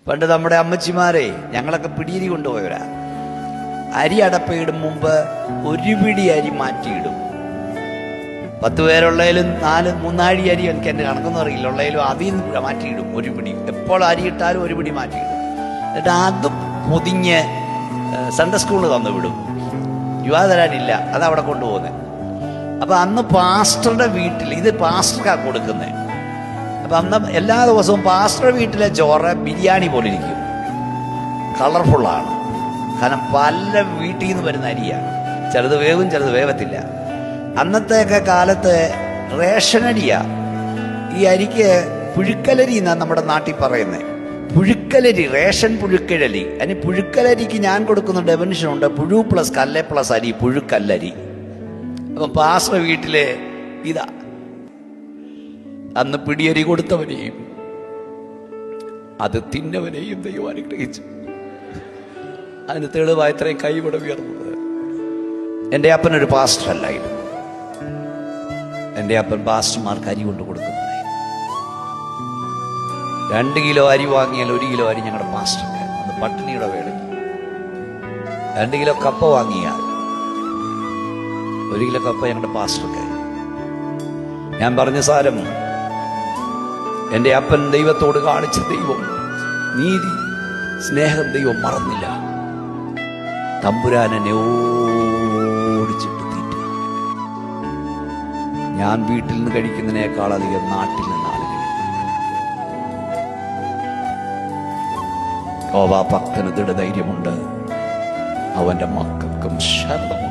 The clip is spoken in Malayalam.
പണ്ട് നമ്മുടെ അമ്മച്ചിമാരെ ഞങ്ങളൊക്കെ പിടിയരി കൊണ്ടുപോയവരാ. അരി അടപ്പയിടും മുമ്പ് ഒരു പിടി അരി മാറ്റിയിടും. 10 പേരുള്ളതിലും 3 അരി എനിക്ക് എൻ്റെ കണക്കൊന്നും അറിയില്ല, ഉള്ളതിലും അതിൽ നിന്ന് മാറ്റിയിടും ഒരു പിടി. എപ്പോൾ അരി ഇട്ടാലും ഒരു പിടി മാറ്റിയിടും. എന്നിട്ട് അത് പൊതിഞ്ഞ് സൺഡേ സ്കൂളിൽ തന്നു വിടും. യുവാ തരാനില്ല, അതവിടെ കൊണ്ടുപോകുന്നത്. അപ്പം അന്ന് പാസ്റ്ററുടെ വീട്ടിൽ, ഇത് പാസ്റ്റർക്കാണ് കൊടുക്കുന്നത്. അപ്പം അന്ന് എല്ലാ ദിവസവും പാസ്റ്ററുടെ വീട്ടിലെ ചോറ് ബിരിയാണി പോലെ ഇരിക്കും, കളർഫുള്ളാണ്. കാരണം പല വീട്ടിൽ നിന്ന് വരുന്ന അരിയാണ്. ചിലത് വേവും ചിലത് വേവത്തില്ല. അന്നത്തെയൊക്കെ കാലത്ത് റേഷനരിയാ. ഈ അരിക്ക് പുഴുക്കലരി എന്നാണ് നമ്മുടെ നാട്ടിൽ പറയുന്നത്. പുഴുക്കലരി, റേഷൻ പുഴുക്കലരി. അതിന് പുഴുക്കലരിക്ക് ഞാൻ കൊടുക്കുന്ന ഡെഫിനിഷനുണ്ട്: പുഴു പ്ലസ് കല്ല് പ്ലസ് അരി, പുഴുക്കല്ലരി. അപ്പം പാസ്റ്റർ വീട്ടിലെ ഇതാ. അന്ന് പിടിയരി കൊടുത്തവനെയും അത് തിന്നവനെയും ദൈവം അനുഗ്രഹിച്ചു. അതിന് തെളിവായി ഇത്രയും കൈവിടെ ഉയർന്നത്. എൻ്റെ അപ്പനൊരു പാസ്റ്റർ അല്ലായിരുന്നു. എൻ്റെ അപ്പൻ പാസ്റ്റർമാർക്ക് അരി കൊണ്ട് കൊടുക്കുന്നുണ്ടായി. 2 കിലോ അരി വാങ്ങിയാൽ 1 കിലോ അരി ഞങ്ങളുടെ പാസ്റ്റർക്ക് അന്ന് പട്ടിണിയുടെ വേളയ്ക്ക്. 2 കിലോ കപ്പ വാങ്ങിയാൽ 1 കിലോ കപ്പ ഞങ്ങളുടെ പാസ്റ്റർക്ക്. ഞാൻ പറഞ്ഞ സാരം, എൻ്റെ അപ്പൻ ദൈവത്തോട് കാണിച്ച ദൈവം നീതി, സ്നേഹം ദൈവം മറന്നില്ല. തമ്പുരാനെ ഓടിച്ചിട്ട് തീറ്റ. ഞാൻ വീട്ടിൽ നിന്ന് കഴിക്കുന്നതിനേക്കാൾ അധികം നാട്ടിൽ നിന്ന് ആളുകൾ. ഭക്തന് ദൃഢധൈര്യമുണ്ട്, അവന്റെ മക്കൾക്കും ശരണം.